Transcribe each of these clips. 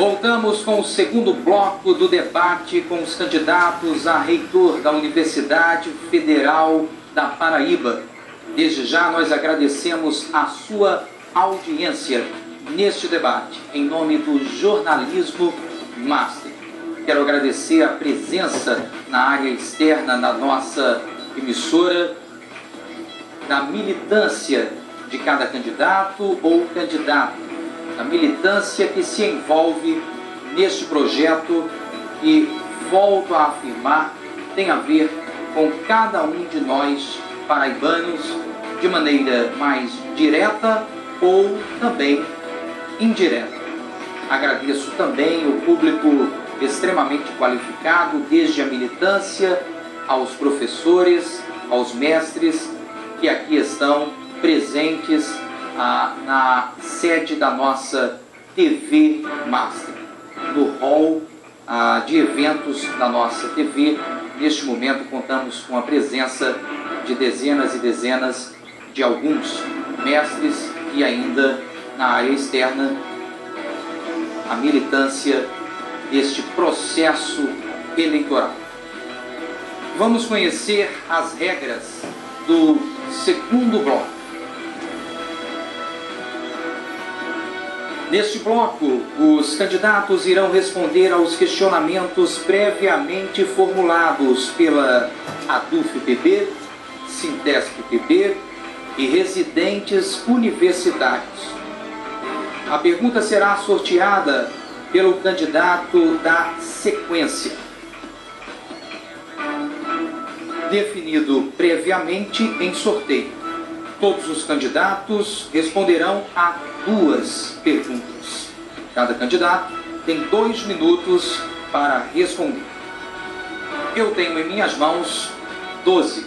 Voltamos com o segundo bloco do debate com os candidatos a reitor da Universidade Federal da Paraíba. Desde já nós agradecemos a sua audiência neste debate, em nome do Jornalismo Master. Quero agradecer a presença na área externa da nossa emissora, da militância de cada candidato ou candidata, a militância que se envolve neste projeto e, volto a afirmar, tem a ver com cada um de nós paraibanos de maneira mais direta ou também indireta. Agradeço também o público extremamente qualificado, desde a militância aos professores, aos mestres que aqui estão presentes na sede da nossa TV Master, no hall de eventos da nossa TV. Neste momento contamos com a presença de dezenas e dezenas de alguns mestres e ainda na área externa a militância deste processo eleitoral. Vamos conhecer as regras do segundo bloco. Neste bloco, os candidatos irão responder aos questionamentos previamente formulados pela ADUF-PB, Sintesc-PB e residentes universitários. A pergunta será sorteada pelo candidato da sequência, definido previamente em sorteio. Todos os candidatos responderão a 2 perguntas. Cada candidato tem 2 minutos para responder. Eu tenho em minhas mãos 12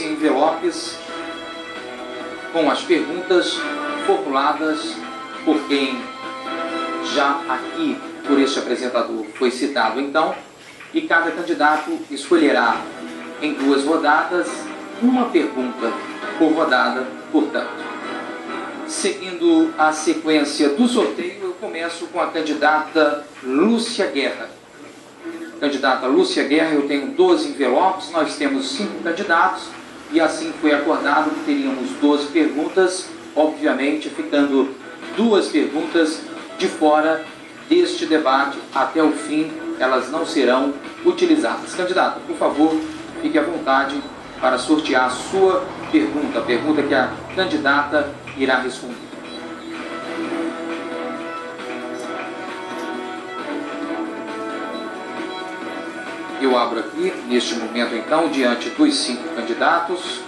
envelopes com as perguntas formuladas por quem já aqui, por este apresentador, foi citado então, e cada candidato escolherá em 2 rodadas uma pergunta por rodada, portanto. Seguindo a sequência do sorteio, eu começo com a candidata Lúcia Guerra. Candidata Lúcia Guerra, eu tenho 12 envelopes, nós temos 5 candidatos, e assim foi acordado que teríamos 12 perguntas, obviamente ficando 2 perguntas de fora deste debate. Até o fim, elas não serão utilizadas. Candidata, por favor, fique à vontade para sortear a sua pergunta, a pergunta que a candidata irá responder. Eu abro aqui, neste momento então, diante dos 5 candidatos.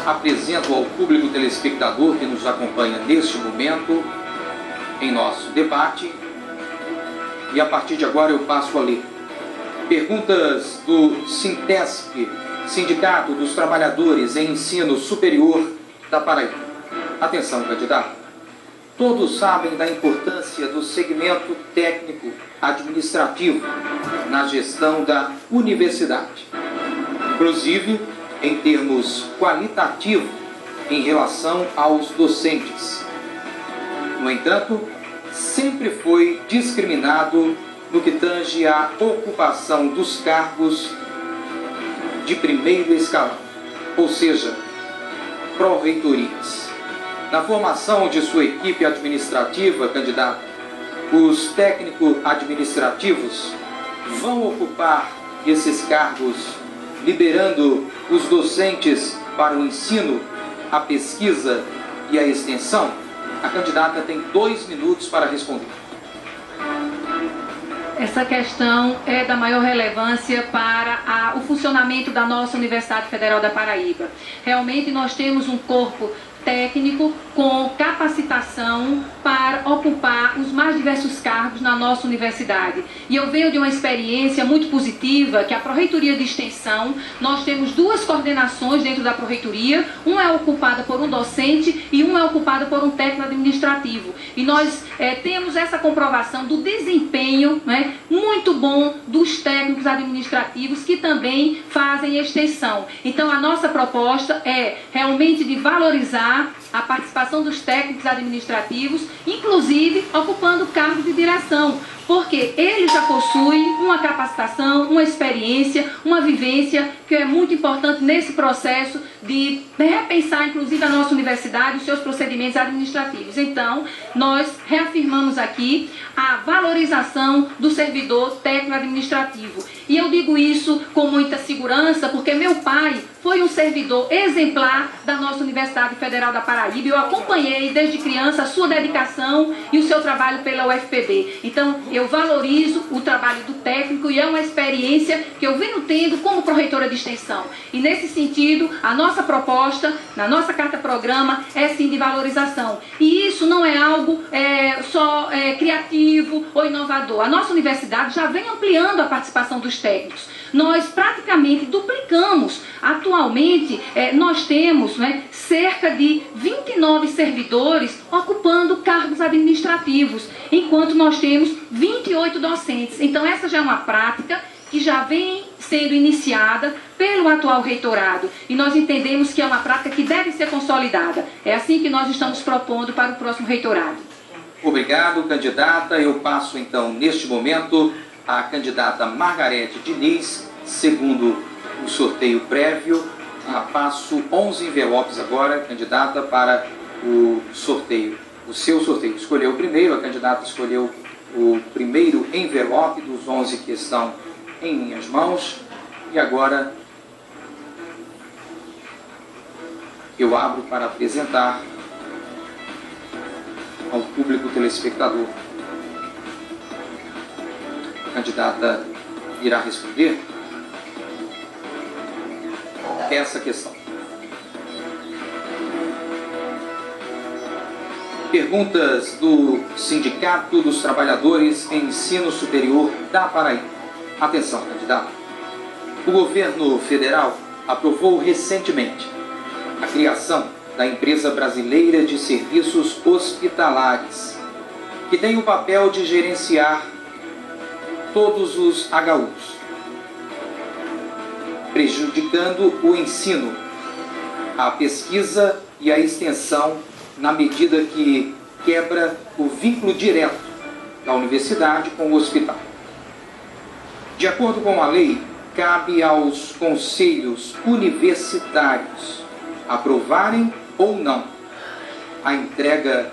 Apresento ao público telespectador que nos acompanha neste momento em nosso debate. E a partir de agora eu passo a ler. Perguntas do Sintesc, Sindicato dos Trabalhadores em Ensino Superior da Paraíba. Atenção, candidato. Todos sabem da importância do segmento técnico administrativo na gestão da universidade, inclusive em termos qualitativos em relação aos docentes. No entanto, sempre foi discriminado no que tange à ocupação dos cargos de primeiro escalão, ou seja, pró-reitorias. Na formação de sua equipe administrativa, candidato, os técnicos administrativos vão ocupar esses cargos, liberando os docentes para o ensino, a pesquisa e a extensão? A candidata tem 2 minutos para responder. Essa questão é da maior relevância para o funcionamento da nossa Universidade Federal da Paraíba. Realmente nós temos um corpo técnico com capacitação para ocupar os mais diversos cargos na nossa universidade. E eu venho de uma experiência muito positiva, que a Pró-Reitoria de Extensão, nós temos 2 coordenações dentro da Pró-Reitoria, uma é ocupada por um docente e uma é ocupada por um técnico administrativo. E nós temos essa comprovação do desempenho, né, muito bom dos técnicos administrativos que também fazem extensão. Então a nossa proposta é realmente de valorizar estimular a participação dos técnicos administrativos, inclusive ocupando cargos de direção, porque eles já possuem uma capacitação, uma experiência, uma vivência que é muito importante nesse processo de repensar, inclusive, a nossa universidade, os seus procedimentos administrativos. Então, nós reafirmamos aqui a valorização do servidor técnico-administrativo. E eu digo isso com muita segurança, porque meu pai foi um servidor exemplar da nossa Universidade Federal da Paraíba. Eu acompanhei desde criança a sua dedicação e o seu trabalho pela UFPB. Então, eu valorizo o trabalho do técnico e é uma experiência que eu venho tendo como pró-reitora de extensão. E nesse sentido, a nossa proposta, na nossa carta-programa, é sim de valorização. E isso não é algo só criativo ou inovador. A nossa universidade já vem ampliando a participação dos técnicos. Nós praticamente duplicamos. Atualmente, nós temos cerca de 29 servidores ocupando cargos administrativos, enquanto nós temos 28 docentes. Então, essa já é uma prática que já vem sendo iniciada pelo atual reitorado. E nós entendemos que é uma prática que deve ser consolidada. É assim que nós estamos propondo para o próximo reitorado. Obrigado, candidata. Eu passo, então, neste momento, a candidata Margarete Diniz, segundo o sorteio prévio. Passo 11 envelopes agora, candidata, para o sorteio. O seu sorteio escolheu o primeiro, a candidata escolheu o primeiro envelope dos 11 que estão em minhas mãos. E agora eu abro para apresentar ao público telespectador. A candidata irá responder essa questão. Perguntas do Sindicato dos Trabalhadores em Ensino Superior da Paraíba. Atenção, candidato. O governo federal aprovou recentemente a criação da Empresa Brasileira de Serviços Hospitalares, que tem o papel de gerenciar todos os HUs, prejudicando o ensino, a pesquisa e a extensão, na medida que quebra o vínculo direto da universidade com o hospital. De acordo com a lei, cabe aos conselhos universitários aprovarem ou não a entrega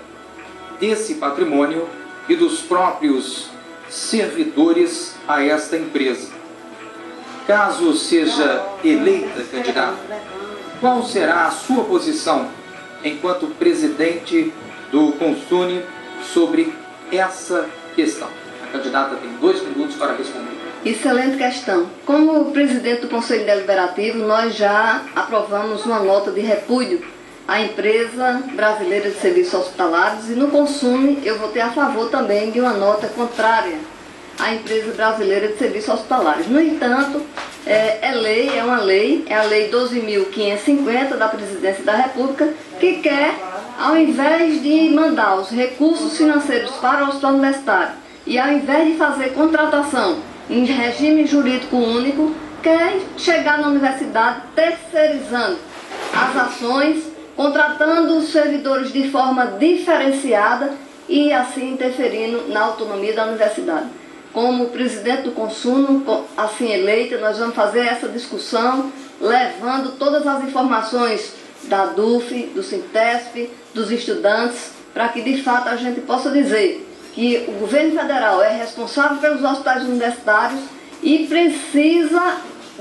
desse patrimônio e dos próprios servidores a esta empresa. Caso seja eleita candidata, qual será a sua posição enquanto presidente do Consune sobre essa questão? A candidata tem 2 minutos para responder. Excelente questão. Como presidente do Conselho Deliberativo, nós já aprovamos uma nota de repúdio à Empresa Brasileira de Serviços Hospitalares e no Consune eu votei a favor também de uma nota contrária à Empresa Brasileira de Serviços Hospitalares. No entanto, é a Lei 12.550 da Presidência da República, que quer, ao invés de mandar os recursos financeiros para o hospital universitário e ao invés de fazer contratação em regime jurídico único, quer chegar na universidade terceirizando as ações, contratando os servidores de forma diferenciada e assim interferindo na autonomia da universidade. Como presidente do Consune, assim eleita, nós vamos fazer essa discussão, levando todas as informações da DUF, do Sintesp, dos estudantes, para que de fato a gente possa dizer que o governo federal é responsável pelos hospitais universitários e precisa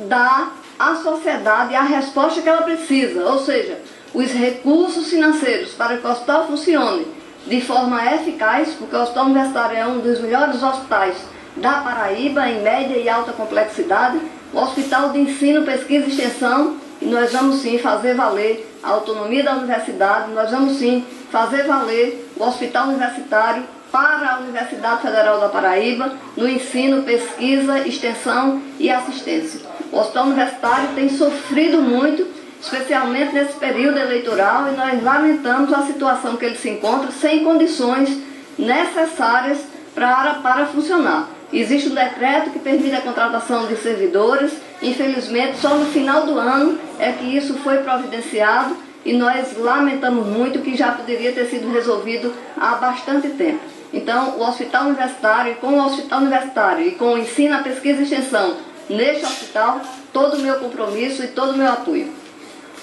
dar à sociedade a resposta que ela precisa, ou seja, os recursos financeiros para que o hospital funcione de forma eficaz, porque o hospital universitário é um dos melhores hospitais da Paraíba, em média e alta complexidade, o hospital de ensino, pesquisa e extensão, e nós vamos sim fazer valer a autonomia da universidade, nós vamos sim fazer valer o hospital universitário para a Universidade Federal da Paraíba, no ensino, pesquisa, extensão e assistência. O hospital universitário tem sofrido muito, especialmente nesse período eleitoral, e nós lamentamos a situação que ele se encontra sem condições necessárias para funcionar. Existe um decreto que permite a contratação de servidores, infelizmente só no final do ano é que isso foi providenciado e nós lamentamos muito que já poderia ter sido resolvido há bastante tempo. Então, o Hospital Universitário, com o Hospital Universitário e com o Ensino, a Pesquisa e Extensão neste hospital, todo o meu compromisso e todo o meu apoio.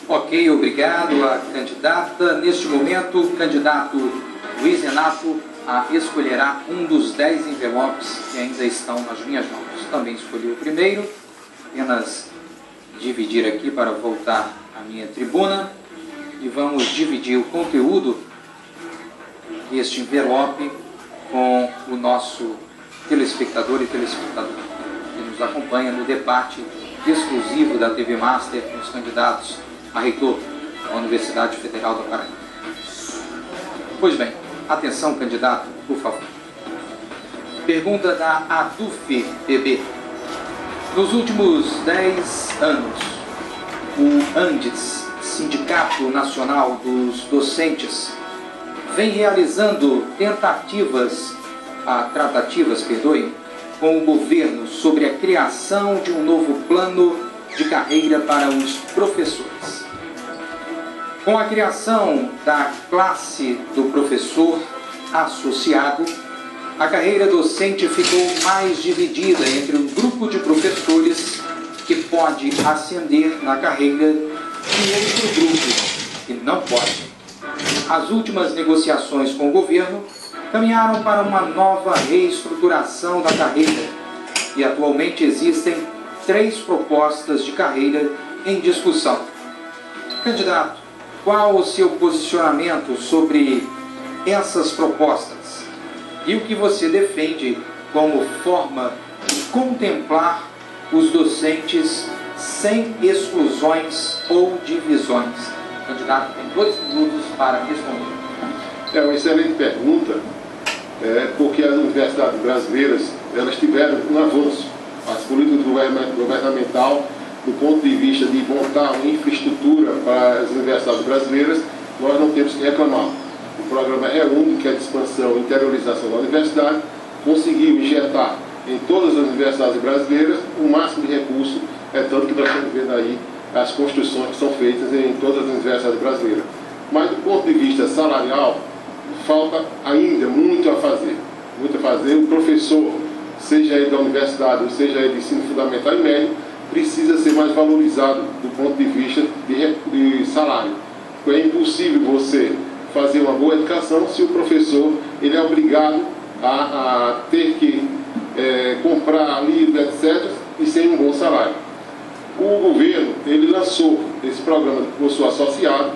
Ok, obrigado à candidata. Neste momento, o candidato Luiz Renato escolherá um dos 10 envelopes que ainda estão nas minhas mãos. Também escolhi o primeiro, apenas dividir aqui para voltar à minha tribuna e vamos dividir o conteúdo deste envelope com o nosso telespectador e telespectadora que nos acompanha no debate exclusivo da TV Master com os candidatos a reitor da Universidade Federal da Paraíba. Pois bem, atenção, candidato, por favor. Pergunta da ADUF-PB. Nos últimos 10 anos, o ANDES, Sindicato Nacional dos Docentes, vem realizando tratativas com o governo sobre a criação de um novo plano de carreira para os professores. Com a criação da classe do professor associado, a carreira docente ficou mais dividida entre um grupo de professores que pode ascender na carreira e outro grupo que não pode. As últimas negociações com o governo caminharam para uma nova reestruturação da carreira e atualmente existem 3 propostas de carreira em discussão. Candidato, qual o seu posicionamento sobre essas propostas e o que você defende como forma de contemplar os docentes sem exclusões ou divisões? O candidato tem 2 minutos para responder. É uma excelente pergunta, porque as universidades brasileiras elas tiveram um avanço. As políticas governamental, do ponto de vista de montar uma infraestrutura para as universidades brasileiras, nós não temos que reclamar. O programa REUNI, que é de expansão e interiorização da universidade, conseguiu injetar em todas as universidades brasileiras o máximo de recursos, tanto que nós estamos vendo aí as construções que são feitas em todas as universidades brasileiras. Mas do ponto de vista salarial, falta ainda muito a fazer. O professor, seja ele da universidade ou seja ele de ensino fundamental e médio, precisa ser mais valorizado do ponto de vista de salário. É impossível você fazer uma boa educação se o professor ele é obrigado a ter que comprar livros, etc., e sem um bom salário. O governo ele lançou esse programa do professor associado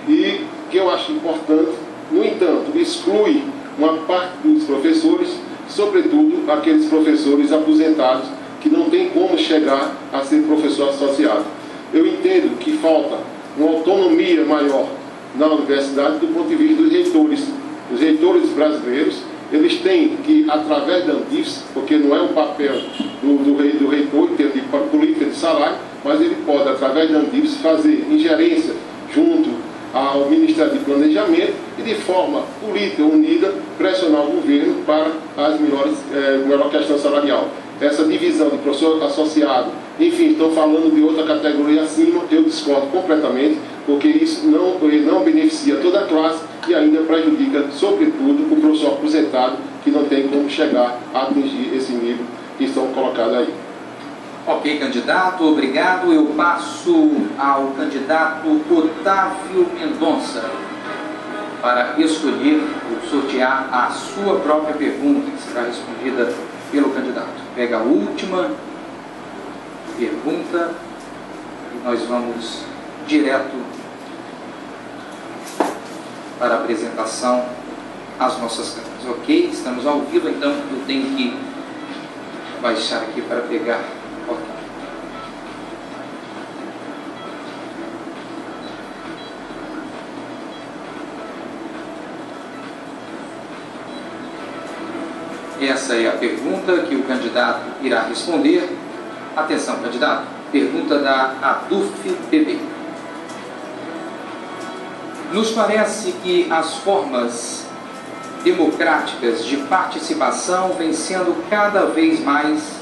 e que eu acho importante, no entanto, exclui uma parte dos professores, sobretudo aqueles professores aposentados que não tem como chegar a ser professor associado. Eu entendo que falta uma autonomia maior na universidade do ponto de vista dos reitores. Os reitores brasileiros, eles têm que, através da ANDIFES, porque não é um papel do reitor em termos de política de salário, mas ele pode, através da ANDIFES, fazer ingerência junto ao Ministério de Planejamento e, de forma política unida, pressionar o governo para as melhor questão salarial. Essa divisão de professor associado, enfim, estão falando de outra categoria acima, eu discordo completamente, porque isso não beneficia toda a classe e ainda prejudica, sobretudo, o professor aposentado, que não tem como chegar a atingir esse nível que estão colocados aí. Ok, candidato, obrigado. Eu passo ao candidato Otávio Mendonça para escolher ou sortear a sua própria pergunta, que será respondida pelo candidato. Pega a última pergunta e nós vamos direto para a apresentação às nossas câmeras. Ok, estamos ao vivo, então eu tenho que baixar aqui para pegar. Ok. Essa é a pergunta que o candidato irá responder. Atenção, candidato. Pergunta da ADUF-PB. Nos parece que as formas democráticas de participação vêm sendo cada vez mais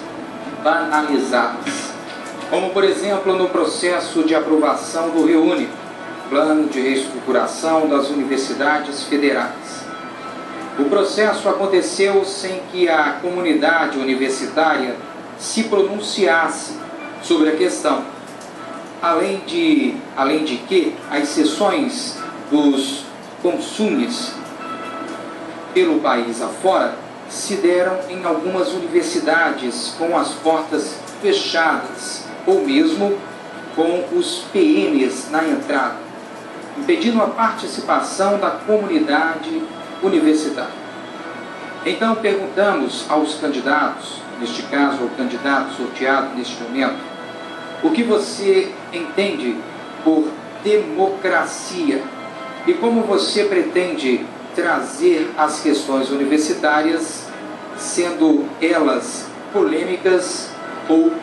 banalizadas, como por exemplo no processo de aprovação do REUNI, Plano de Reestruturação das Universidades Federais. O processo aconteceu sem que a comunidade universitária se pronunciasse sobre a questão, além de que as sessões dos consumes pelo país afora se deram em algumas universidades com as portas fechadas ou mesmo com os PMs na entrada, impedindo a participação da comunidade universitária. Então perguntamos aos candidatos, neste caso ao candidato sorteado neste momento, o que você entende por democracia e como você pretende trazer as questões universitárias, sendo elas polêmicas ou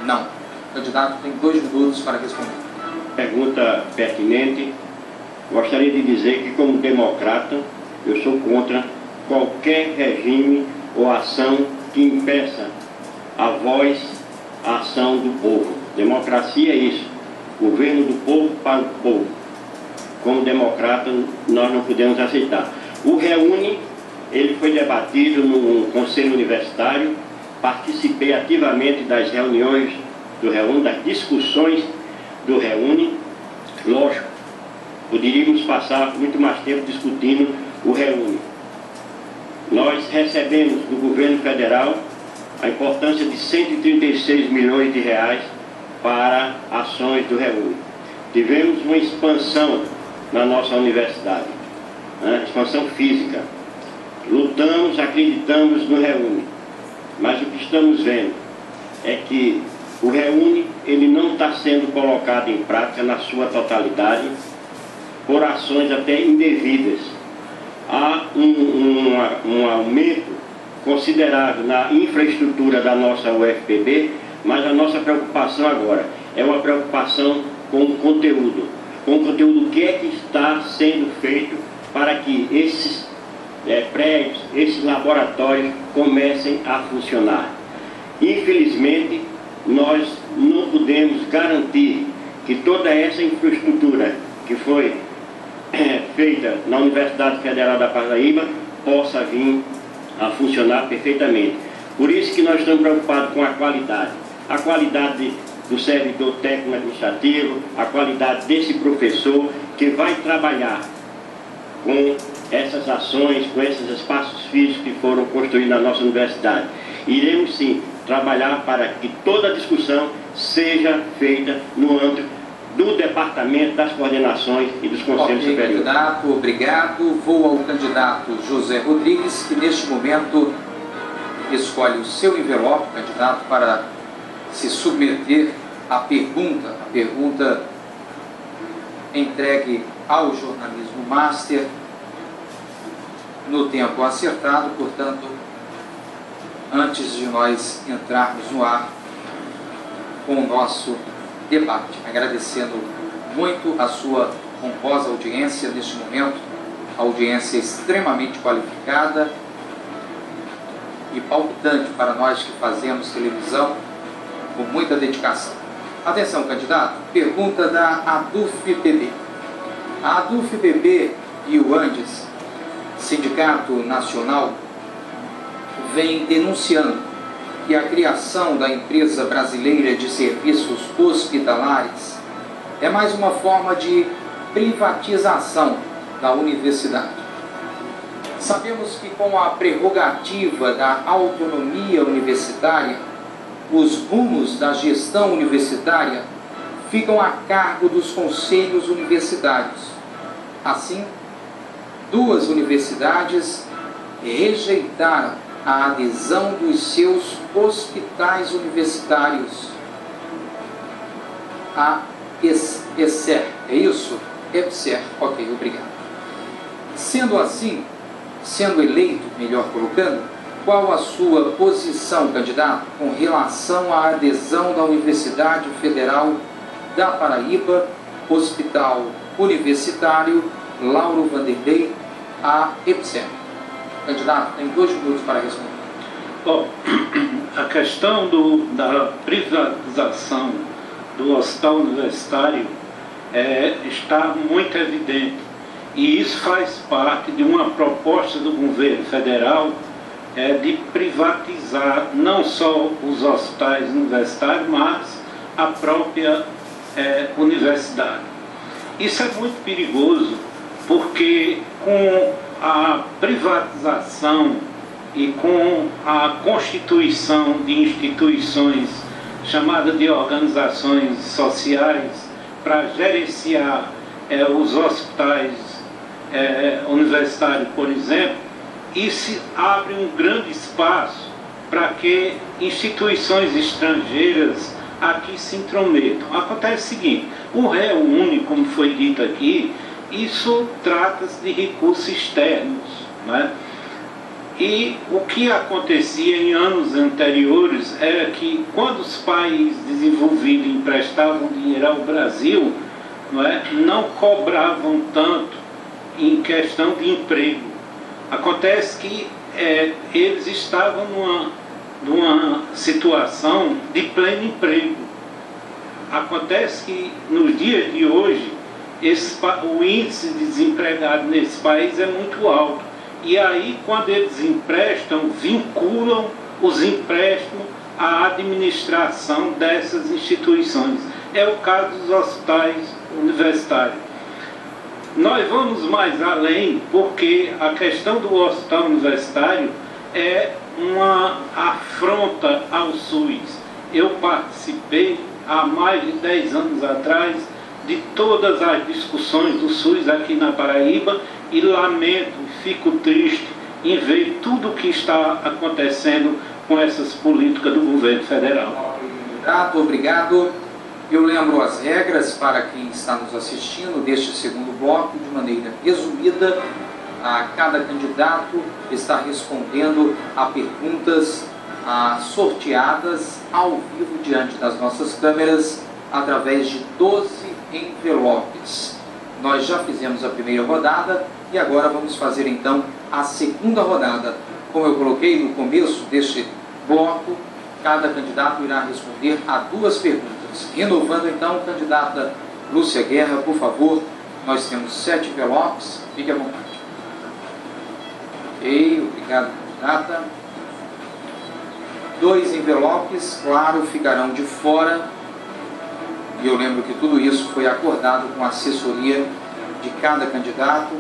não. O candidato tem 2 minutos para responder. Pergunta pertinente. Gostaria de dizer que, como democrata, eu sou contra qualquer regime ou ação que impeça a voz, a ação do povo. Democracia é isso, governo do povo para o povo. Como democrata, nós não podemos aceitar. O REUNE, ele foi debatido no Conselho Universitário, participei ativamente das reuniões do REUNE, das discussões do REUNE. Lógico, poderíamos passar muito mais tempo discutindo o REUNE. Nós recebemos do governo federal a importância de 136 milhões de reais para ações do REUNE. Tivemos uma expansão na nossa universidade, né? Expansão física. Lutamos, acreditamos no REUNE, mas o que estamos vendo é que o REUNE ele não está sendo colocado em prática na sua totalidade por ações até indevidas. Há um aumento considerável na infraestrutura da nossa UFPB, mas a nossa preocupação agora é uma preocupação com o conteúdo. Com o conteúdo, o que é que está sendo feito para que esses prédios, esses laboratórios comecem a funcionar. Infelizmente, nós não podemos garantir que toda essa infraestrutura que foi feita na Universidade Federal da Paraíba possa vir a funcionar perfeitamente. Por isso que nós estamos preocupados com a qualidade do servidor técnico administrativo, a qualidade desse professor que vai trabalhar com essas ações, com esses espaços físicos que foram construídos na nossa universidade. Iremos sim trabalhar para que toda a discussão seja feita no âmbito do departamento, das coordenações e dos conselhos superiores. Candidato, obrigado. Vou ao candidato José Rodrigues, que neste momento escolhe o seu envelope, candidato, para se submeter à pergunta. A pergunta entregue ao jornalismo master no tempo acertado, portanto, antes de nós entrarmos no ar com o nosso debate. Agradecendo muito a sua honrosa audiência neste momento, audiência extremamente qualificada e palpitante para nós que fazemos televisão com muita dedicação. Atenção, candidato, pergunta da ADUF-BB. A ADUF-BB e o Andes, Sindicato Nacional, vem denunciando que a criação da Empresa Brasileira de Serviços Hospitalares é mais uma forma de privatização da universidade. Sabemos que com a prerrogativa da autonomia universitária, os rumos da gestão universitária ficam a cargo dos conselhos universitários. Assim, 2 universidades rejeitaram a adesão dos seus hospitais universitários à EPSER, é isso? EPSER, ok, obrigado. Sendo assim, sendo eleito, melhor colocando, qual a sua posição, candidato, com relação à adesão da Universidade Federal da Paraíba, Hospital Universitário Lauro Vanderlei, à EPSER? Candidato, tem 2 minutos para responder. Bom, a questão da privatização do hospital universitário está muito evidente. E isso faz parte de uma proposta do governo federal de privatizar não só os hospitais universitários, mas a própria universidade. Isso é muito perigoso, porque com a privatização e com a constituição de instituições chamadas de organizações sociais para gerenciar os hospitais universitários, por exemplo, isso abre um grande espaço para que instituições estrangeiras aqui se intrometam. Acontece o seguinte: o réu único, como foi dito aqui, isso trata-se de recursos externos, né? E o que acontecia em anos anteriores era que, quando os países desenvolvidos emprestavam dinheiro ao Brasil, não cobravam tanto em questão de emprego. Acontece que eles estavam numa situação de pleno emprego. Acontece que nos dias de hoje o índice de desempregado nesse país é muito alto. E aí, quando eles emprestam, vinculam os empréstimos à administração dessas instituições. É o caso dos hospitais universitários. Nós vamos mais além, porque a questão do hospital universitário é uma afronta ao SUS. Eu participei há mais de 10 anos atrás de todas as discussões do SUS aqui na Paraíba e lamento, fico triste em ver tudo o que está acontecendo com essas políticas do governo federal. Obrigado. Eu lembro as regras para quem está nos assistindo deste segundo bloco de maneira resumida. Cada candidato está respondendo a perguntas sorteadas ao vivo diante das nossas câmeras através de 12 envelopes. Nós já fizemos a primeira rodada e agora vamos fazer então a segunda rodada. Como eu coloquei no começo deste bloco, cada candidato irá responder a 2 perguntas. Renovando então, candidata Lúcia Guerra, por favor, nós temos 7 envelopes, fique à vontade. Ok, obrigado, candidata. 2 envelopes, claro, ficarão de fora. E eu lembro que tudo isso foi acordado com a assessoria de cada candidato,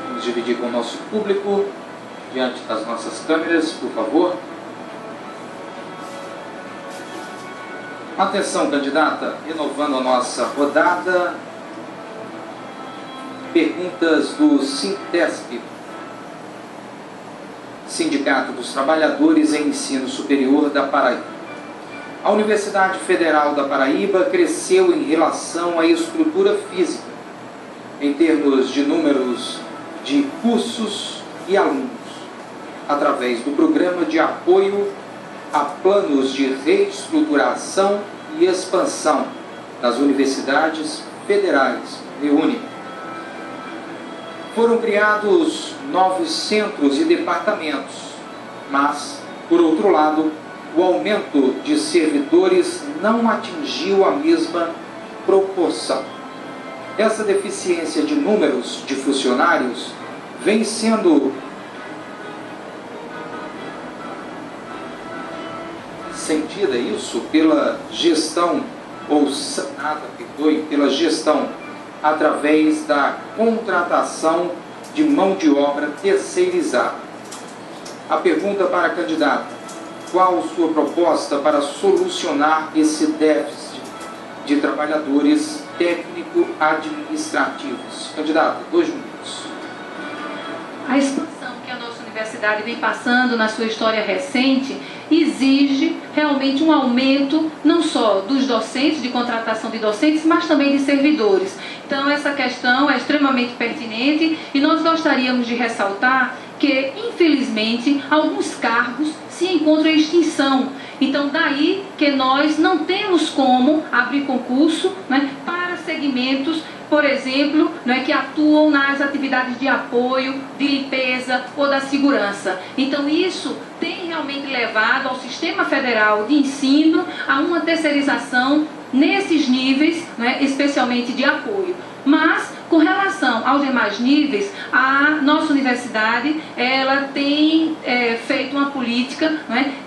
Vamos dividir com o nosso público, diante das nossas câmeras, por favor. Atenção, candidata, renovando a nossa rodada. Perguntas do Sintesp, Sindicato dos Trabalhadores em Ensino Superior da Paraíba. A Universidade Federal da Paraíba cresceu em relação à estrutura física, em termos de números de cursos e alunos, através do Programa de Apoio a Planos de Reestruturação e Expansão das Universidades Federais, REUNI. Foram criados novos centros e departamentos, mas, por outro lado, o aumento de servidores não atingiu a mesma proporção. Essa deficiência de números de funcionários vem sendo sentida pela gestão, pela gestão através da contratação de mão de obra terceirizada. A pergunta para a candidata: qual sua proposta para solucionar esse déficit de trabalhadores técnico-administrativos? Candidata, 2 minutos. A expansão que a nossa universidade vem passando na sua história recente exige realmente um aumento não só dos docentes, de contratação de docentes, mas também de servidores. Então essa questão é extremamente pertinente e nós gostaríamos de ressaltar que, infelizmente, alguns cargos se encontram em extinção. Então daí que nós não temos como abrir concurso, para segmentos, por exemplo, que atuam nas atividades de apoio, de limpeza ou da segurança. Então isso tem realmente levado ao Sistema Federal de Ensino a uma terceirização nesses níveis, especialmente de apoio. Mas, com relação aos demais níveis, a nossa universidade ela tem feito uma política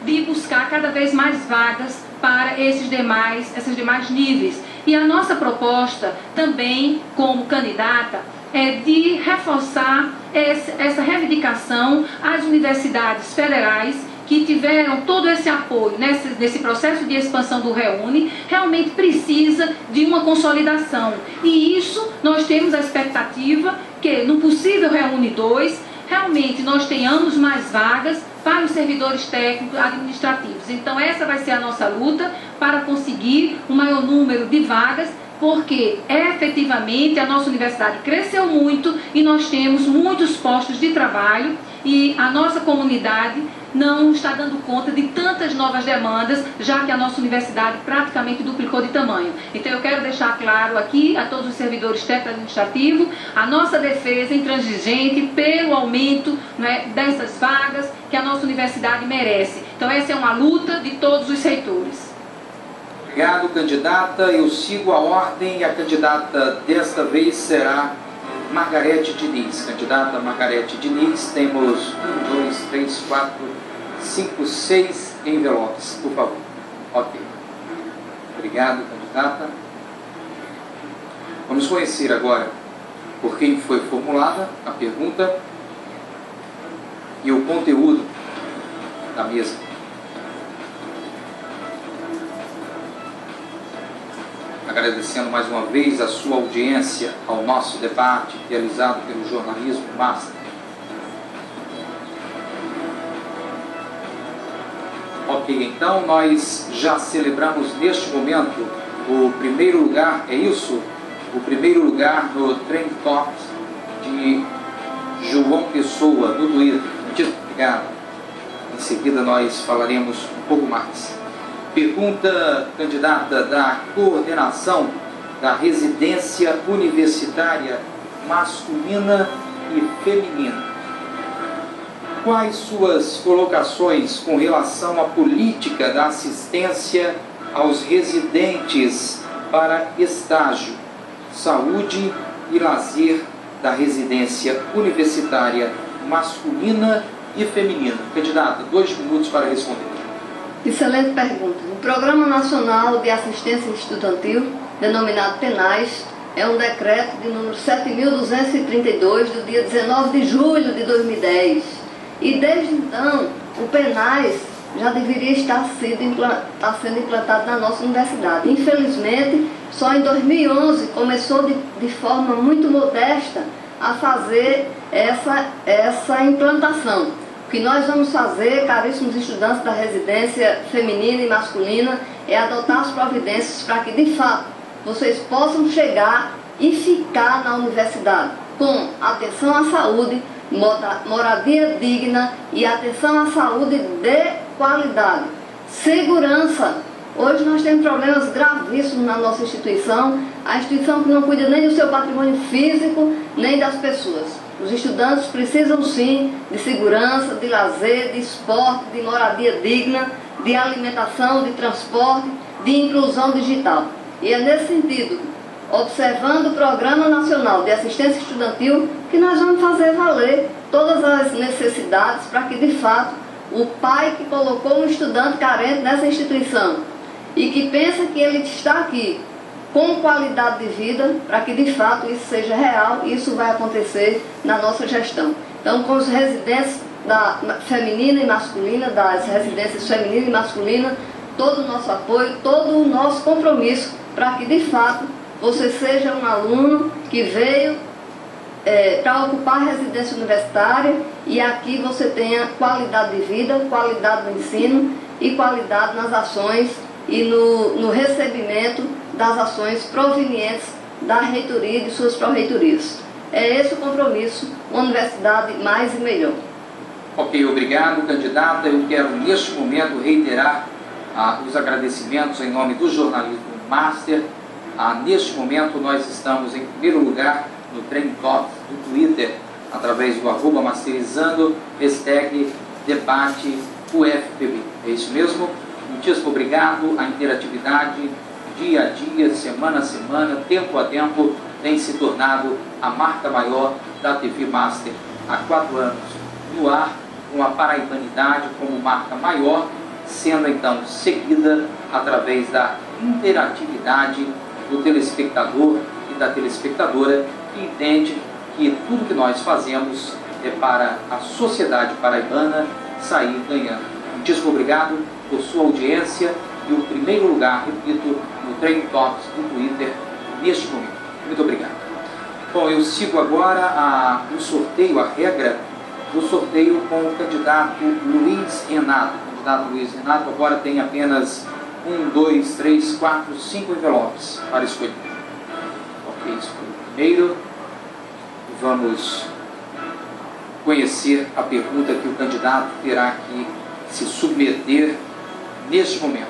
de buscar cada vez mais vagas para esses demais níveis. E a nossa proposta também, como candidata, é de reforçar essa reivindicação às universidades federais que tiveram todo esse apoio nesse processo de expansão do REUNE, realmente precisa de uma consolidação. E isso nós temos a expectativa que no possível REUNE 2, realmente nós tenhamos mais vagas para os servidores técnicos administrativos. Então essa vai ser a nossa luta para conseguir um maior número de vagas, porque efetivamente a nossa universidade cresceu muito e nós temos muitos postos de trabalho e a nossa comunidade não está dando conta de tantas novas demandas, já que a nossa universidade praticamente duplicou de tamanho. Então eu quero deixar claro aqui a todos os servidores técnicos administrativos a nossa defesa intransigente pelo aumento dessas vagas que a nossa universidade merece. Então essa é uma luta de todos os reitores. Obrigado, candidata. Eu sigo a ordem e a candidata desta vez será Margarete Diniz. Candidata Margarete Diniz, temos 1, 2, 3, 4, 5, 6 envelopes, por favor. Ok. Obrigado, candidata. Vamos conhecer agora por quem foi formulada a pergunta e o conteúdo da mesa. Agradecendo mais uma vez a sua audiência ao nosso debate realizado pelo Jornalismo Master. Ok, então nós já celebramos neste momento o primeiro lugar, é isso? O primeiro lugar no Trend Topics de João Pessoa, no Twitter. Muito obrigado. Em seguida nós falaremos um pouco mais. Pergunta, candidata, da coordenação da residência universitária masculina e feminina. Quais suas colocações com relação à política da assistência aos residentes para estágio, saúde e lazer da residência universitária masculina e feminina? Candidata, 2 minutos para responder. Excelente pergunta. O Programa Nacional de Assistência Estudantil, denominado PENAS, é um decreto de número 7.232, do dia 19 de julho de 2010. E desde então, o PENAS já deveria estar sendo implantado na nossa universidade. Infelizmente, só em 2011 começou de forma muito modesta a fazer essa implantação. O que nós vamos fazer, caríssimos estudantes da residência feminina e masculina, é adotar as providências para que, de fato, vocês possam chegar e ficar na universidade com atenção à saúde, moradia digna e atenção à saúde de qualidade. Segurança. Hoje nós temos problemas gravíssimos na nossa instituição, a instituição que não cuida nem do seu patrimônio físico, nem das pessoas. Os estudantes precisam sim de segurança, de lazer, de esporte, de moradia digna, de alimentação, de transporte, de inclusão digital. E é nesse sentido, observando o Programa Nacional de Assistência Estudantil, que nós vamos fazer valer todas as necessidades para que, de fato, o pai que colocou um estudante carente nessa instituição e que pensa que ele está aqui com qualidade de vida, para que de fato isso seja real, e isso vai acontecer na nossa gestão. Então, com os residentes feminina e masculina, das residências feminina e masculina, todo o nosso apoio, todo o nosso compromisso, para que de fato você seja um aluno que veio para ocupar a residência universitária e aqui você tenha qualidade de vida, qualidade no ensino e qualidade nas ações e no recebimento das ações provenientes da reitoria e de suas pró-reitorias. É esse o compromisso, uma universidade mais e melhor. Ok, obrigado, candidata. Eu quero, neste momento, reiterar os agradecimentos em nome do Jornalismo Master Neste momento, nós estamos em primeiro lugar no Trending Topics do Twitter, através do @masterizando, hashtag debate UFPB. É isso mesmo? Muitíssimo obrigado. A interatividade, dia a dia, semana a semana, tempo a tempo, tem se tornado a marca maior da TV Master. Há 4 anos no ar, com a paraibanidade como marca maior, sendo então seguida através da interatividade do telespectador e da telespectadora, que entende que tudo que nós fazemos é para a sociedade paraibana sair ganhando. Muitíssimo obrigado por sua audiência e o primeiro lugar, repito, no Trending Topics do Twitter neste momento. Muito obrigado. Bom, eu sigo agora o sorteio, a regra do sorteio com o candidato Luiz Renato. O candidato Luiz Renato agora tem apenas 1, 2, 3, 4, 5 envelopes para escolher. Ok, escolhi o primeiro. Vamos conhecer a pergunta que o candidato terá que se submeter neste momento,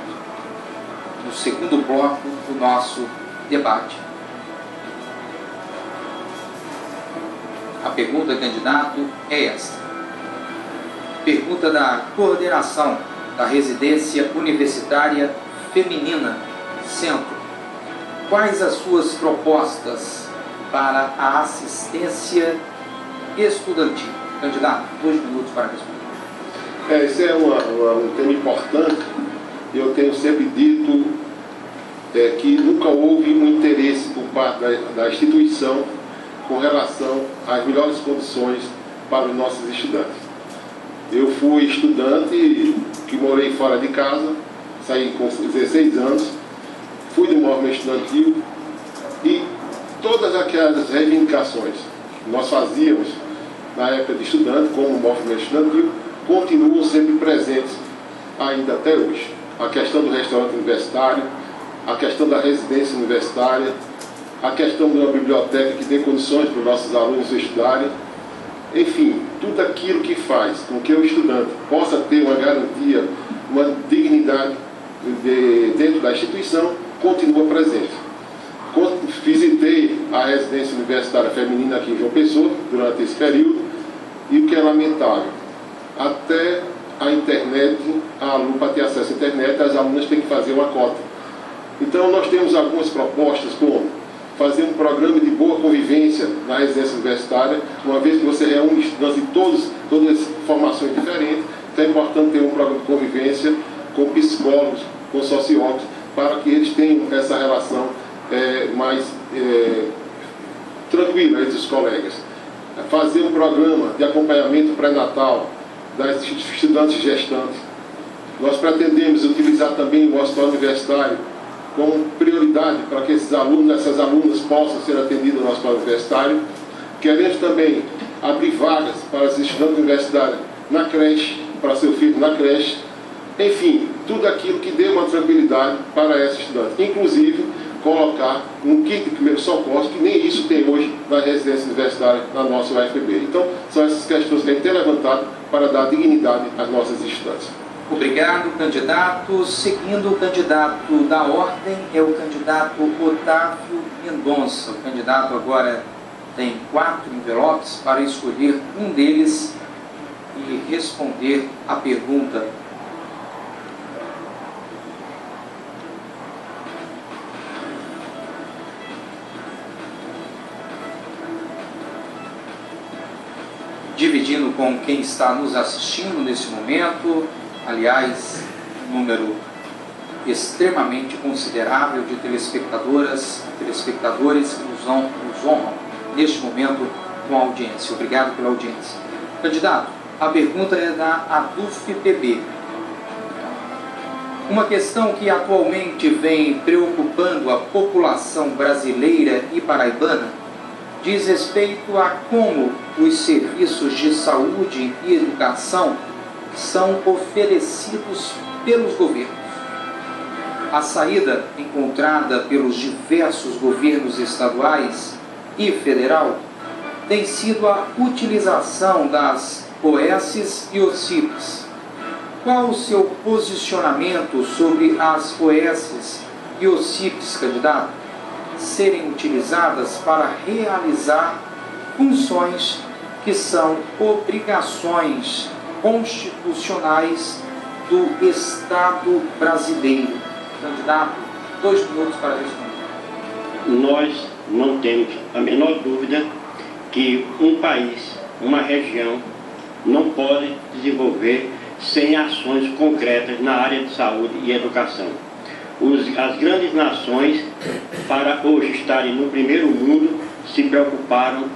no segundo bloco do nosso debate. A pergunta, candidato, é esta. Pergunta da coordenação da residência universitária feminina Centro. Quais as suas propostas para a assistência estudantil? Candidato, 2 minutos para responder. Esse é um tema importante. Eu tenho sempre dito que nunca houve um interesse por parte da instituição com relação às melhores condições para os nossos estudantes. Eu fui estudante que morei fora de casa, saí com 16 anos, fui do movimento estudantil e todas aquelas reivindicações que nós fazíamos na época de estudante, como movimento estudantil, continuam sempre presentes ainda até hoje. A questão do restaurante universitário, a questão da residência universitária, a questão de uma biblioteca que dê condições para os nossos alunos estudarem, enfim, tudo aquilo que faz com que o estudante possa ter uma garantia, uma dignidade dentro da instituição, continua presente. Visitei a residência universitária feminina aqui em João Pessoa durante esse período e o que é lamentável, até a internet, a aluno para ter acesso à internet, as alunas têm que fazer uma cota. Então nós temos algumas propostas como fazer um programa de boa convivência na residência universitária, uma vez que você reúne estudantes de todas as formações diferentes, então é importante ter um programa de convivência com psicólogos, com sociólogos, para que eles tenham essa relação mais tranquila entre os colegas. Fazer um programa de acompanhamento pré-natal das estudantes gestantes. Nós pretendemos utilizar também o hospital universitário como prioridade para que esses alunos, essas alunas possam ser atendidos no hospital universitário. Queremos também abrir vagas para os estudantes universitários na creche, para seu filho na creche. Enfim, tudo aquilo que dê uma tranquilidade para esses estudantes. Inclusive, colocar um kit de primeiros socorros, que nem isso tem hoje na residência universitária na nossa UFPB. Então, são essas questões que a gente tem levantado para dar dignidade às nossas estudantes. Obrigado, candidato. Seguindo, o candidato da ordem é o candidato Otávio Mendonça. O candidato agora tem 4 envelopes para escolher um deles e responder a pergunta. Dividindo com quem está nos assistindo nesse momento, aliás, um número extremamente considerável de telespectadoras e telespectadores que nos honram neste momento com a audiência. Obrigado pela audiência. Candidato, a pergunta é da ADUFPB. Uma questão que atualmente vem preocupando a população brasileira e paraibana diz respeito a como os serviços de saúde e educação são oferecidos pelos governos. A saída encontrada pelos diversos governos estaduais e federal tem sido a utilização das OS e OCIPs. Qual o seu posicionamento sobre as OS e OCIPs, candidato? serem utilizadas para realizar funções que são obrigações constitucionais do Estado brasileiro. Candidato, 2 minutos para responder. Nós não temos a menor dúvida que um país, uma região, não pode desenvolver sem ações concretas na área de saúde e educação. As grandes nações, para hoje estarem no primeiro mundo, se preocuparam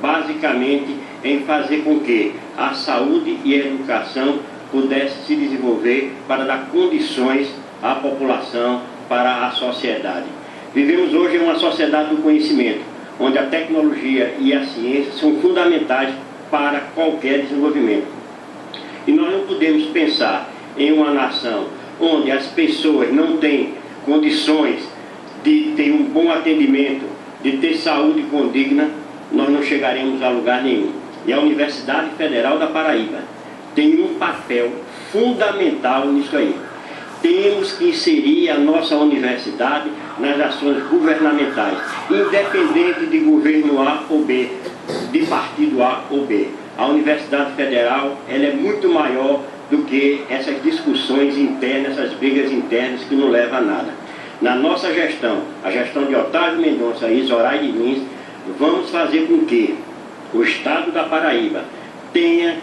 basicamente em fazer com que a saúde e a educação pudessem se desenvolver para dar condições à população, para a sociedade. Vivemos hoje em uma sociedade do conhecimento, onde a tecnologia e a ciência são fundamentais para qualquer desenvolvimento. E nós não podemos pensar em uma nação onde as pessoas não têm condições de ter um bom atendimento, de ter saúde condigna, nós não chegaremos a lugar nenhum. E a Universidade Federal da Paraíba tem um papel fundamental nisso aí. Temos que inserir a nossa universidade nas ações governamentais, independente de governo A ou B, de partido A ou B. A Universidade Federal ela é muito maior do que essas discussões internas, essas brigas internas que não levam a nada. Na nossa gestão, a gestão de Otávio Mendonça e Zoraide Lins, vamos fazer com que o Estado da Paraíba tenha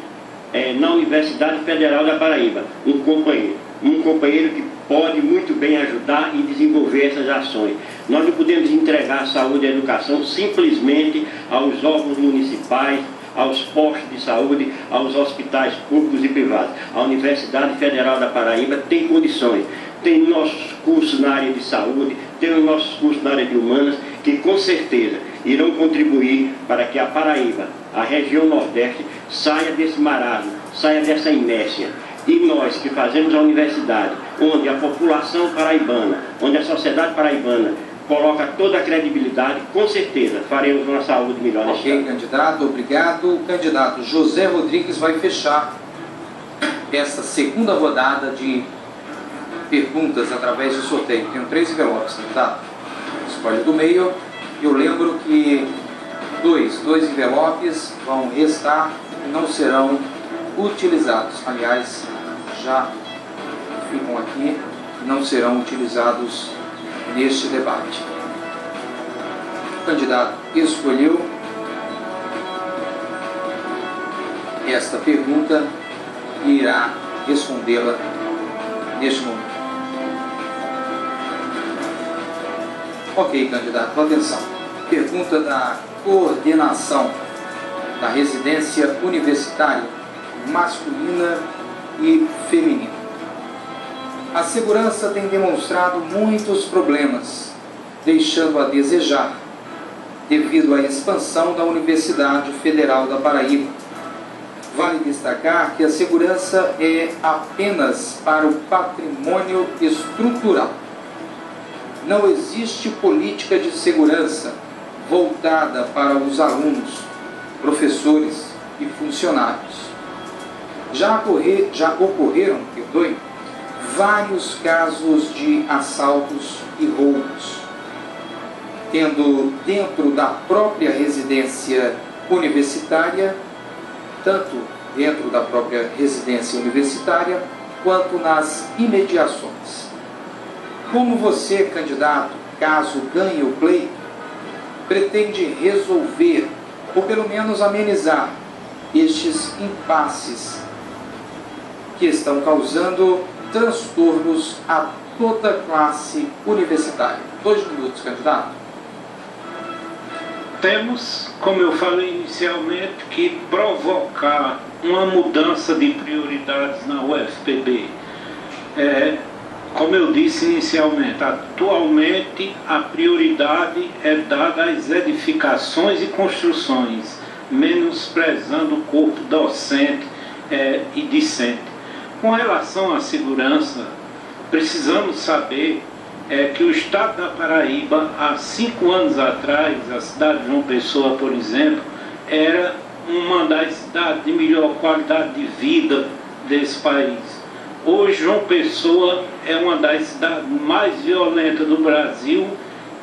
na Universidade Federal da Paraíba um companheiro que pode muito bem ajudar e desenvolver essas ações. Nós não podemos entregar a saúde e a educação simplesmente aos órgãos municipais, aos postos de saúde, aos hospitais públicos e privados. A Universidade Federal da Paraíba tem condições, tem nossos cursos na área de saúde, tem os nossos cursos na área de humanas, que com certeza irão contribuir para que a Paraíba, a região Nordeste, saia desse marasmo, saia dessa inércia. E nós que fazemos a universidade, onde a população paraibana, onde a sociedade paraibana coloca toda a credibilidade, com certeza faremos uma saúde melhor. Ok, candidato, obrigado. O candidato José Rodrigues vai fechar essa segunda rodada de perguntas através de sorteio. Tenho 3 envelopes, candidato. Escolhe do meio. Eu lembro que dois envelopes vão restar e não serão utilizados. Aliás, já ficam aqui e não serão utilizados neste debate. O candidato escolheu esta pergunta e irá respondê-la neste momento. Ok, candidato, atenção. Pergunta da coordenação da residência universitária masculina e feminina. A segurança tem demonstrado muitos problemas, deixando a desejar, devido à expansão da Universidade Federal da Paraíba. Vale destacar que a segurança é apenas para o patrimônio estrutural. Não existe política de segurança voltada para os alunos, professores e funcionários. Já ocorreram vários casos de assaltos e roubos, tendo dentro da própria residência universitária, tanto dentro da própria residência universitária, quanto nas imediações. Como você, candidato, caso ganhe o pleito, pretende resolver, ou pelo menos amenizar, estes impasses que estão causando transtornos a toda a classe universitária? 2 minutos, candidato. Temos, como eu falei inicialmente, que provocar uma mudança de prioridades na UFPB. Como eu disse inicialmente, atualmente a prioridade é dada às edificações e construções, menosprezando o corpo docente e discente. Com relação à segurança, precisamos saber que o Estado da Paraíba, há 5 anos atrás, a cidade de João Pessoa, por exemplo, era uma das cidades de melhor qualidade de vida desse país. Hoje, João Pessoa é uma das cidades mais violentas do Brasil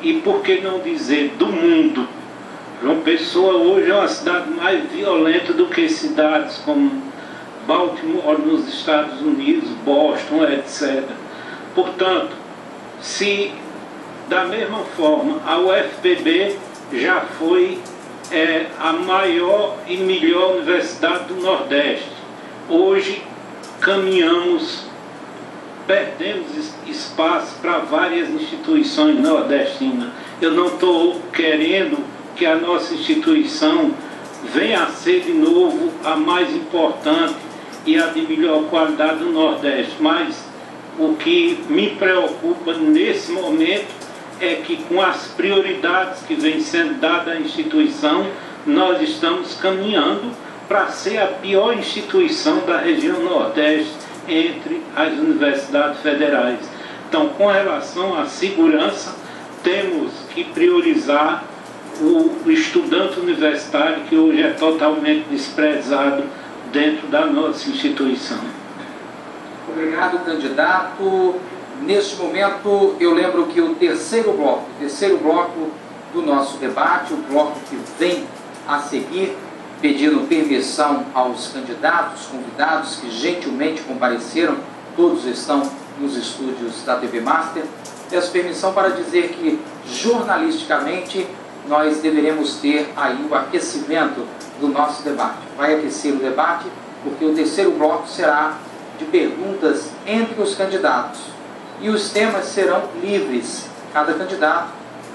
e por que não dizer do mundo. João Pessoa hoje é uma cidade mais violenta do que cidades como Baltimore nos Estados Unidos, Boston, etc. Portanto, se da mesma forma a UFPB já foi a maior e melhor universidade do Nordeste, hoje perdemos espaço para várias instituições nordestinas. Eu não estou querendo que a nossa instituição venha a ser de novo a mais importante e a de melhor qualidade do Nordeste, mas o que me preocupa nesse momento é que, com as prioridades que vêm sendo dadas à instituição, nós estamos caminhando para ser a pior instituição da região Nordeste entre as universidades federais. Então, com relação à segurança, temos que priorizar o estudante universitário, que hoje é totalmente desprezado dentro da nossa instituição. Obrigado, candidato. Neste momento, eu lembro que o terceiro bloco do nosso debate, o bloco que vem a seguir, pedindo permissão aos candidatos, convidados que gentilmente compareceram, todos estão nos estúdios da TV Master. Peço permissão para dizer que, jornalisticamente, nós deveremos ter aí o aquecimento do nosso debate. Vai aquecer o debate, porque o terceiro bloco será de perguntas entre os candidatos. E os temas serão livres. Cada candidato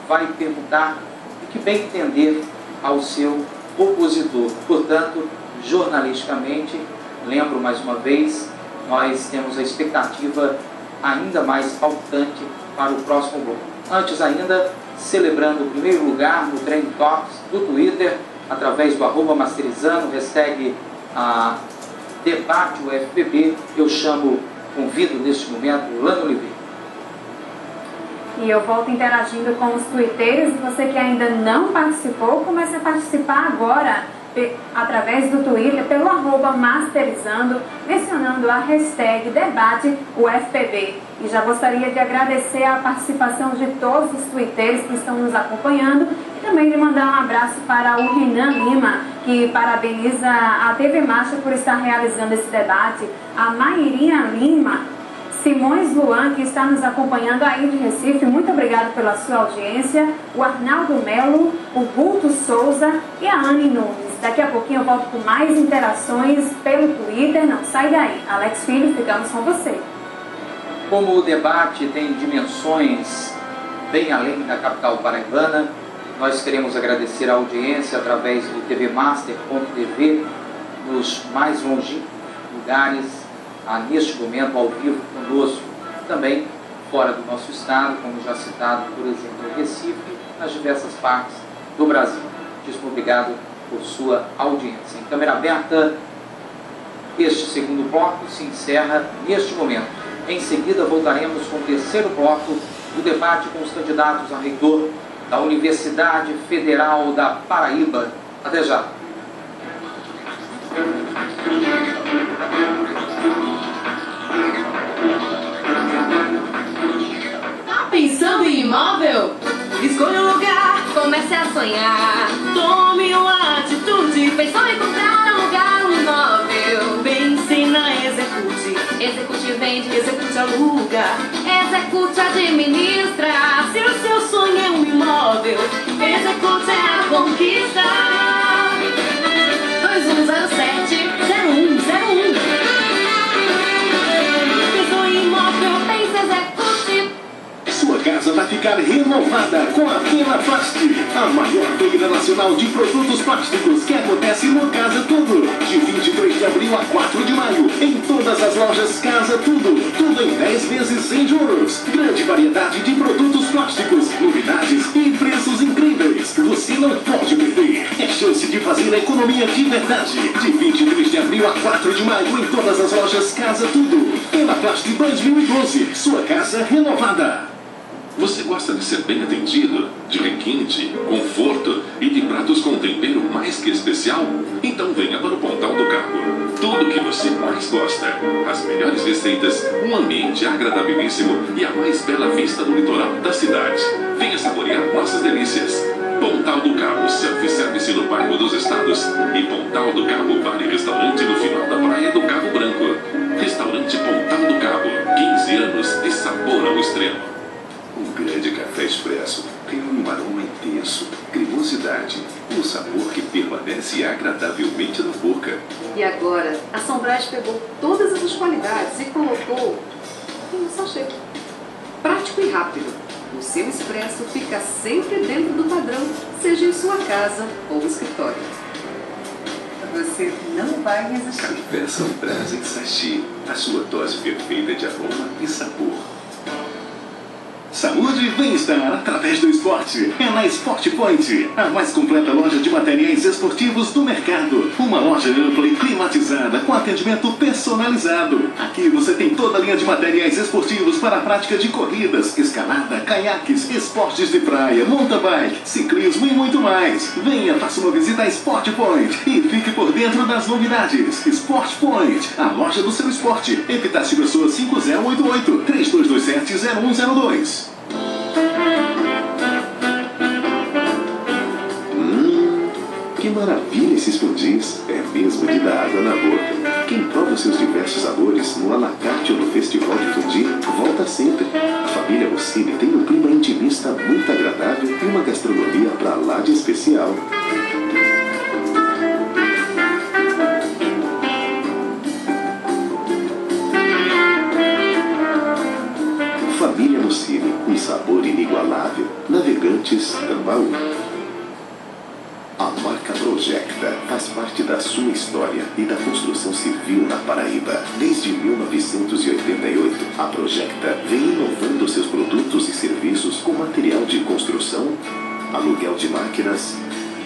vai perguntar o que bem entender ao seu opositor. Portanto, jornalisticamente, lembro mais uma vez, nós temos a expectativa ainda mais palpitante para o próximo bloco. Antes ainda, celebrando o primeiro lugar no Trending Topics do Twitter, através do @masterizando, hashtag debate UFPB, eu convido neste momento Lana Oliveira. E eu volto interagindo com os twitteiros. E você que ainda não participou, comece a participar agora através do Twitter, pelo @masterizando, mencionando a hashtag debate UFPB. E já gostaria de agradecer a participação de todos os twitteiros que estão nos acompanhando e também de mandar um abraço para o Renan Lima, que parabeniza a TV Marcha por estar realizando esse debate, a Mairinha Lima, Simões Luan, que está nos acompanhando aí de Recife, muito obrigado pela sua audiência, o Arnaldo Melo, o Guto Souza e a Anne Nunes. Daqui a pouquinho eu volto com mais interações pelo Twitter, não sai daí. Alex Filho, ficamos com você. Como o debate tem dimensões bem além da capital paraibana, nós queremos agradecer a audiência através do tvmaster.tv nos mais longínquos lugares, neste momento ao vivo conosco, também fora do nosso estado, como já citado, por exemplo, em Recife, nas diversas partes do Brasil. Muitíssimo obrigado por sua audiência. Em câmera aberta, este segundo bloco se encerra neste momento. Em seguida, voltaremos com o terceiro bloco do debate com os candidatos a reitor da Universidade Federal da Paraíba. Até já. Tá pensando em imóvel? Escolha um lugar, comece a sonhar. Tome uma atitude. Pensou em comprar um lugar, um imóvel? Pense na Execute. Execute vende, Execute aluga. Execute administra. Se o seu sonho é um imóvel, Execute é a conquista. 2107-0101. Pensou em imóvel, pense Execute. Sua casa vai ficar renovada com a Penaplast, a maior feira nacional de produtos plásticos que acontece no Casa Tudo, de 23 de abril a 4 de maio, em todas as lojas Casa Tudo, tudo em 10 vezes sem juros. Grande variedade de produtos plásticos, novidades e preços incríveis. Você não pode perder. É chance de fazer a economia de verdade. De 23 de abril a 4 de maio, em todas as lojas Casa Tudo. Penaplast 2012, sua casa renovada. Você gosta de ser bem atendido, de requinte, conforto e de pratos com tempero mais que especial? Então venha para o Pontal do Cabo. Tudo o que você mais gosta. As melhores receitas, um ambiente agradabilíssimo e a mais bela vista do litoral da cidade. Venha saborear nossas delícias. Pontal do Cabo, self-service no bairro dos Estados. E Pontal do Cabo, bar e restaurante no final da praia do Cabo Branco. Restaurante Pontal do Cabo, 15 anos de sabor ao extremo. Um grande café expresso reúne um aroma intenso, cremosidade, um sabor que permanece agradavelmente na boca. E agora, a Sombrage pegou todas essas qualidades e colocou em um sachê. Prático e rápido. O seu expresso fica sempre dentro do padrão, seja em sua casa ou escritório. Você não vai resistir. Café Sombrage em sachê, a sua dose perfeita de aroma e sabor. Saúde e bem-estar através do esporte. É na Sport Point, a mais completa loja de materiais esportivos do mercado. Uma loja ampla e climatizada com atendimento personalizado. Aqui você tem toda a linha de materiais esportivos para a prática de corridas, escalada, caiaques, esportes de praia, mountain bike, ciclismo e muito mais. Venha, faça uma visita à Sport Point e fique por dentro das novidades. Sport Point, a loja do seu esporte. Epitácio Pessoa 5088 3227-0102. Que maravilha esses pudins! É mesmo de dar água na boca. Quem prova os seus diversos sabores no Alacarte ou no Festival de Fundi, volta sempre. A família Rossini tem um clima intimista muito agradável e uma gastronomia pra lá de especial. Família Rossini, um sabor inigualável. Navegantes, Tambaú. A marca Projecta faz parte da sua história e da construção civil na Paraíba. Desde 1988, a Projecta vem inovando seus produtos e serviços com material de construção, aluguel de máquinas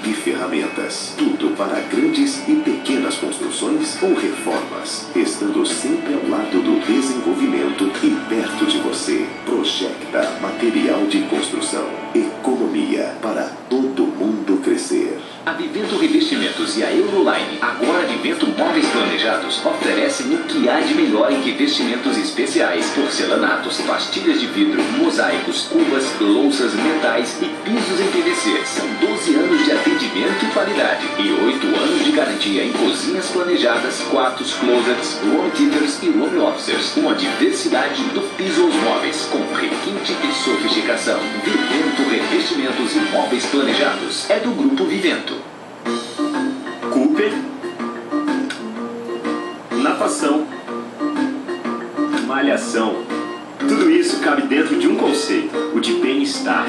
e ferramentas. Tudo para grandes e pequenas construções ou reformas, estando sempre ao lado do desenvolvimento e perto de você. Projecta Material de Construção. Economia para todo mundo crescer. A Vivento Revestimentos e a Euroline, agora Vivento Móveis Planejados, oferecem o que há de melhor em revestimentos especiais, porcelanatos, pastilhas de vidro, mosaicos, cubas, louças, metais e pisos em PVC. São 12 anos de atendimento e qualidade e 8 anos de garantia em cozinhas planejadas, quartos, closets, home theaters e home officers. Uma diversidade do piso aos móveis, com requinte e sofisticação. Vivento Revestimentos e Móveis Planejados. É do Grupo Vivento. Cooper, natação, malhação, tudo isso cabe dentro de um conceito, o de bem-estar.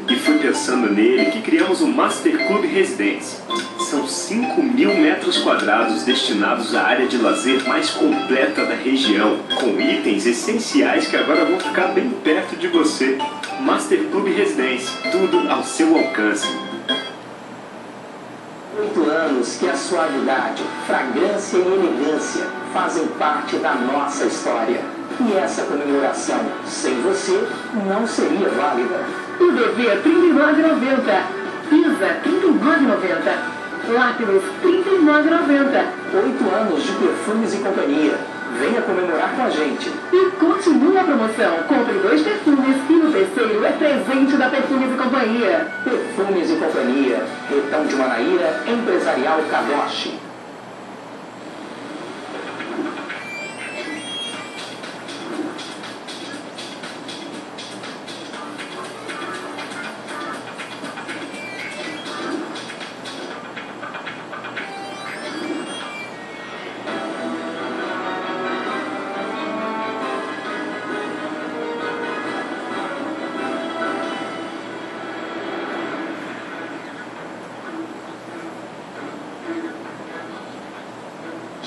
E foi pensando nele que criamos o Master Club Residência. São 5.000 metros quadrados destinados à área de lazer mais completa da região, com itens essenciais que agora vão ficar bem perto de você. Master Club Residência, tudo ao seu alcance. 8 anos que a suavidade, fragrância e elegância fazem parte da nossa história. E essa comemoração, sem você, não seria válida. UDV R$ 39,90. Pisa R$ 39,90. Lápidos R$ 39,90. 8 anos de perfumes e companhia. Venha comemorar com a gente. E continua a promoção. Compre 2 perfumes e o terceiro é presente da Perfumes e Companhia. Perfumes e Companhia. Retão de Manaíra, Empresarial Kadoshi.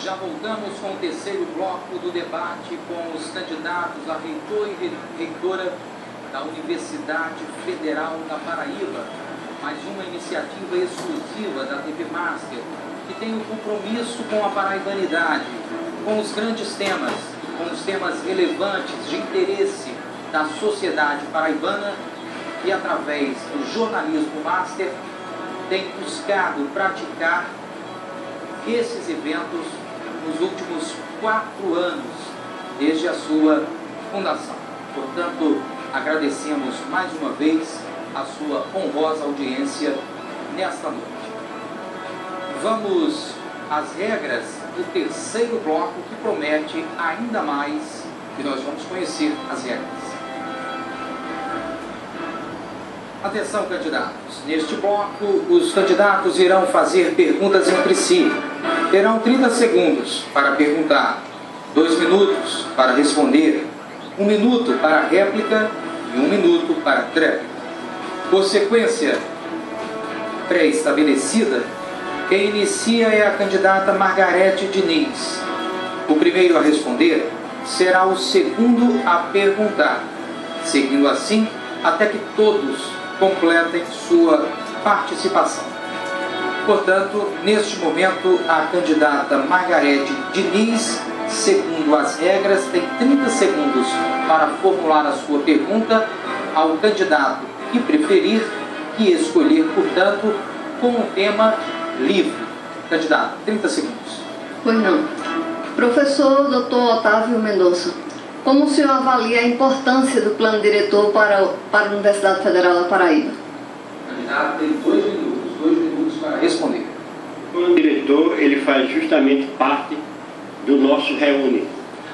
Já voltamos com o terceiro bloco do debate com os candidatos a reitor e reitora da Universidade Federal da Paraíba. Mais uma iniciativa exclusiva da TV Master, que tem um compromisso com a paraibanidade, com os grandes temas, com os temas relevantes de interesse da sociedade paraibana que, através do jornalismo master, tem buscado praticar esses eventos nos últimos 4 anos, desde a sua fundação. Portanto, agradecemos mais uma vez a sua honrosa audiência nesta noite. Vamos às regras do terceiro bloco, que promete ainda mais, e nós vamos conhecer as regras. Atenção, candidatos. Neste bloco, os candidatos irão fazer perguntas entre si. Terão 30 segundos para perguntar, 2 minutos para responder, 1 minuto para réplica e 1 minuto para tréplica. Por sequência pré-estabelecida, quem inicia é a candidata Margarete Diniz. O primeiro a responder será o segundo a perguntar, seguindo assim até que todos completem sua participação. Portanto, neste momento, a candidata Margarete Diniz, segundo as regras, tem 30 segundos para formular a sua pergunta ao candidato que preferir, que escolher, portanto, com um tema livre. Candidato, 30 segundos. Pois não. Professor Dr. Otávio Mendonça, como o senhor avalia a importância do plano diretor para a Universidade Federal da Paraíba? O candidato tem 2 minutos para responder. O plano diretor, ele faz justamente parte do nosso Reúne,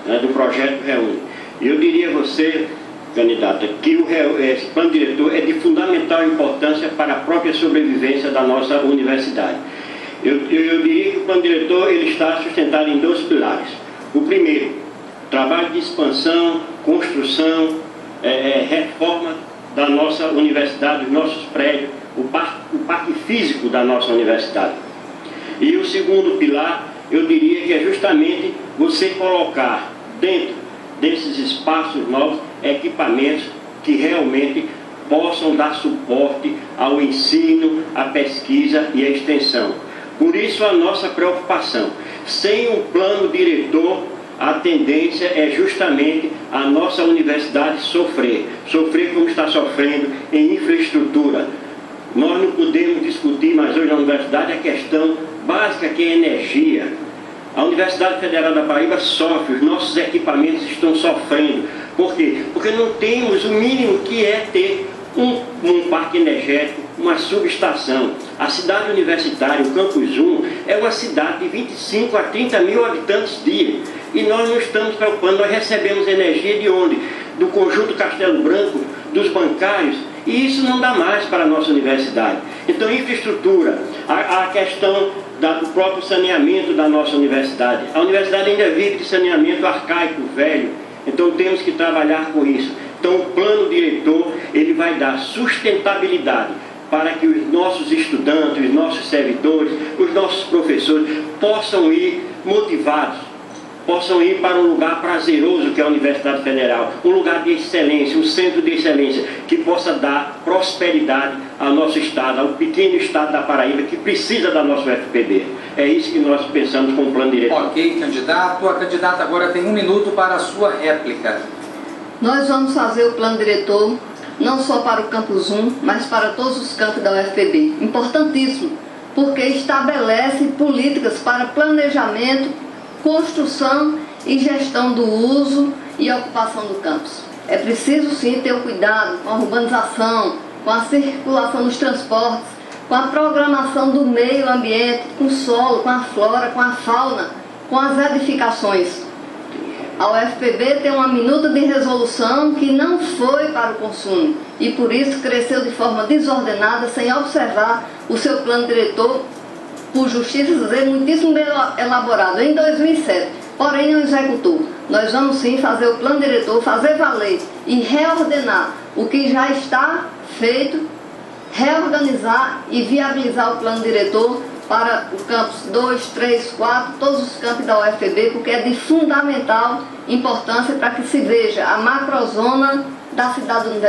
né, do projeto Reúne. Eu diria a você, candidata, que esse plano diretor é de fundamental importância para a própria sobrevivência da nossa universidade. Eu diria que o plano diretor ele está sustentado em 2 pilares. O primeiro, trabalho de expansão, construção, reforma da nossa universidade, dos nossos prédios, o parque físico da nossa universidade. E o segundo pilar, eu diria que é justamente você colocar dentro desses espaços novos equipamentos que realmente possam dar suporte ao ensino, à pesquisa e à extensão. Por isso a nossa preocupação. Sem um plano diretor, a tendência é justamente a nossa universidade sofrer como está sofrendo em infraestrutura. Nós não podemos discutir mais hoje na universidade a questão básica que é energia. A Universidade Federal da Paraíba sofre, os nossos equipamentos estão sofrendo. Por quê? Porque não temos o mínimo que é ter um parque energético, uma subestação. A cidade universitária, o Campus 1, é uma cidade de 25 a 30 mil habitantes dia. E nós não estamos preocupando, nós recebemos energia de onde? Do Conjunto Castelo Branco, dos bancários, e isso não dá mais para a nossa universidade. Então, infraestrutura, a questão do próprio saneamento da nossa universidade. A universidade ainda vive de saneamento arcaico, velho, então temos que trabalhar com isso. Então, o plano diretor, ele vai dar sustentabilidade para que os nossos estudantes, os nossos servidores, os nossos professores possam ir motivados, possam ir para um lugar prazeroso que é a Universidade Federal, um lugar de excelência, um centro de excelência, que possa dar prosperidade ao nosso estado, ao pequeno estado da Paraíba, que precisa da nossa UFPB. É isso que nós pensamos com o plano diretor. Ok, candidato. A candidata agora tem 1 minuto para a sua réplica. Nós vamos fazer o plano diretor não só para o Campus 1, mas para todos os campos da UFPB. Importantíssimo, porque estabelece políticas para planejamento, construção e gestão do uso e ocupação do campus. É preciso sim ter o cuidado com a urbanização, com a circulação dos transportes, com a programação do meio ambiente, com o solo, com a flora, com a fauna, com as edificações. A UFPB tem uma minuta de resolução que não foi para o consumo e por isso cresceu de forma desordenada, sem observar o seu plano diretor, por justiça dizer, muitíssimo bem elaborado em 2007, porém não executou. Nós vamos sim fazer o plano diretor, fazer valer e reordenar o que já está feito, reorganizar e viabilizar o plano diretor para o campus 2, 3, 4, todos os campos da UFPB, porque é de fundamental importância para que se veja a macrozona da cidade universitária.